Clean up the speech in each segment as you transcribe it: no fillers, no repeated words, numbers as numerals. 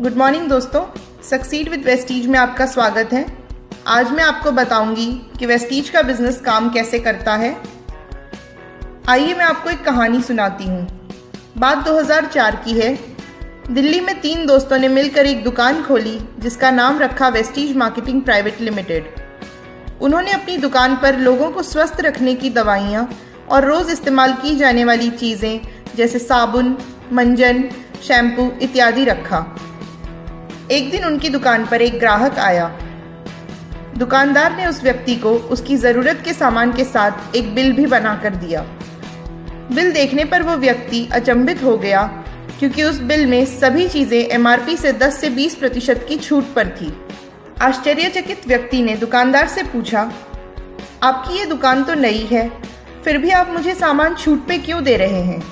Good morning दोस्तों, succeed with Vestige में आपका स्वागत है। आज मैं आपको बताऊंगी कि वेस्टीज का बिजनेस काम कैसे करता है। आइए मैं आपको एक कहानी सुनाती हूँ। बात 2004 की है। दिल्ली में 3 दोस्तों ने मिलकर एक दुकान खोली जिसका नाम रखा वेस्टीज मार्केटिंग प्राइवेट लिमिटेड। उन्होंने अपनी दुकान पर लोगों को स्वस्थ रखने की दवाइयाँ और रोज़ इस्तेमाल की जाने वाली चीज़ें जैसे साबुन, मंजन, शैम्पू इत्यादि रखा। एक दिन उनकी दुकान पर एक ग्राहक आया। दुकानदार ने उस व्यक्ति को उसकी ज़रूरत के सामान के साथ एक बिल भी बना कर दिया। बिल देखने पर वो व्यक्ति अचंभित हो गया क्योंकि उस बिल में सभी चीज़ें MRP से 10 से 20% की छूट पर थी। आश्चर्यचकित व्यक्ति ने दुकानदार से पूछा, आपकी ये दुकान तो नई है, फिर भी आप मुझे सामान छूट पे क्यों दे रहे हैं?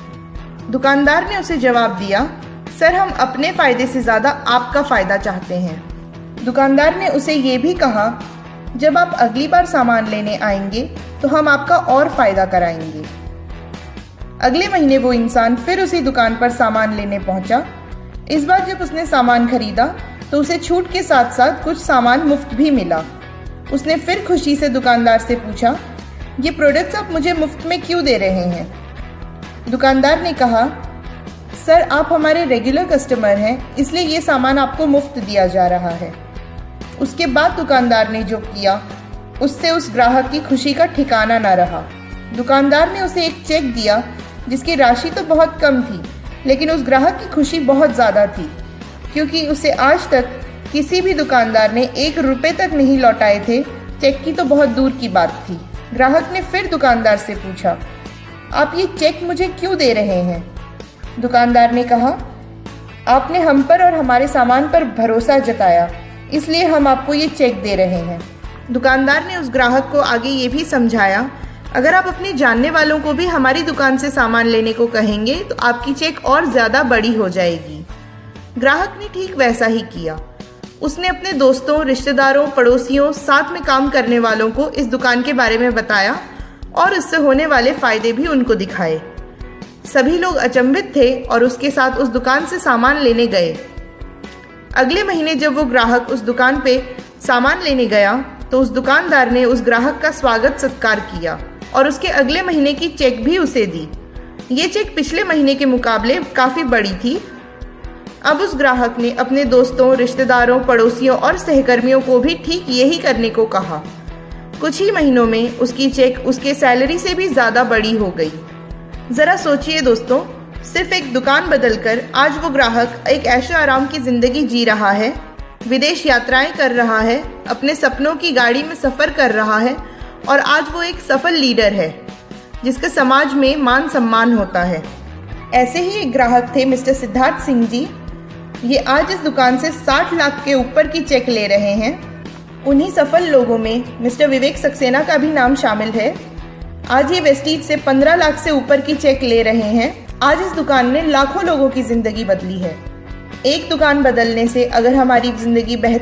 दुकानदार ने उसे जवाब दिया, सर हम अपने फ़ायदे से ज़्यादा आपका फ़ायदा चाहते हैं। दुकानदार ने उसे ये भी कहा, जब आप अगली बार सामान लेने आएंगे तो हम आपका और फ़ायदा कराएंगे। अगले महीने वो इंसान फिर उसी दुकान पर सामान लेने पहुंचा। इस बार जब उसने सामान खरीदा तो उसे छूट के साथ साथ कुछ सामान मुफ्त भी मिला। उसने फिर खुशी से दुकानदार से पूछा, ये प्रोडक्ट्स आप मुझे मुफ्त में क्यों दे रहे हैं? दुकानदार ने कहा, सर आप हमारे रेगुलर कस्टमर हैं, इसलिए ये सामान आपको मुफ्त दिया जा रहा है। उसके बाद दुकानदार ने जो किया उससे उस ग्राहक की खुशी का ठिकाना न रहा। दुकानदार ने उसे एक चेक दिया जिसकी राशि तो बहुत कम थी, लेकिन उस ग्राहक की खुशी बहुत ज़्यादा थी क्योंकि उसे आज तक किसी भी दुकानदार ने 1 रुपये तक नहीं लौटाए थे। चेक की तो बहुत दूर की बात थी। ग्राहक ने फिर दुकानदार से पूछा, आप ये चेक मुझे क्यों दे रहे हैं? दुकानदार ने कहा, आपने हम पर और हमारे सामान पर भरोसा जताया, इसलिए हम आपको ये चेक दे रहे हैं। दुकानदार ने उस ग्राहक को आगे ये भी समझाया, अगर आप अपने जानने वालों को भी हमारी दुकान से सामान लेने को कहेंगे तो आपकी चेक और ज़्यादा बड़ी हो जाएगी। ग्राहक ने ठीक वैसा ही किया। उसने अपने दोस्तों, रिश्तेदारों, पड़ोसियों, साथ में काम करने वालों को इस दुकान के बारे में बताया और इससे होने वाले फ़ायदे भी उनको दिखाए। सभी लोग अचंभित थे और उसके साथ उस दुकान से सामान लेने गए। अगले महीने जब वो ग्राहक उस दुकान पे सामान लेने गया तो उस दुकानदार ने उस ग्राहक का स्वागत सत्कार किया और उसके अगले महीने की चेक भी उसे दी। ये चेक पिछले महीने के मुकाबले काफ़ी बड़ी थी। अब उस ग्राहक ने अपने दोस्तों, रिश्तेदारों, पड़ोसियों और सहकर्मियों को भी ठीक यही करने को कहा। कुछ ही महीनों में उसकी चेक उसके सैलरी से भी ज़्यादा बड़ी हो गई। ज़रा सोचिए दोस्तों, सिर्फ एक दुकान बदलकर आज वो ग्राहक एक ऐशो आराम की ज़िंदगी जी रहा है, विदेश यात्राएं कर रहा है, अपने सपनों की गाड़ी में सफ़र कर रहा है और आज वो एक सफल लीडर है जिसका समाज में मान सम्मान होता है। ऐसे ही एक ग्राहक थे मिस्टर सिद्धार्थ सिंह जी। ये आज इस दुकान से 60 लाख के ऊपर की चेक ले रहे हैं। उन्हीं सफल लोगों में मिस्टर विवेक सक्सेना का भी नाम शामिल है। आज ये वेस्टीज से 15 लाख से ऊपर की चेक ले रहे हैं। आज इस दुकान ने लाखों लोगों की जिंदगी बदली है। एक दुकान बदलने से अगर हमारी जिंदगी बेहतर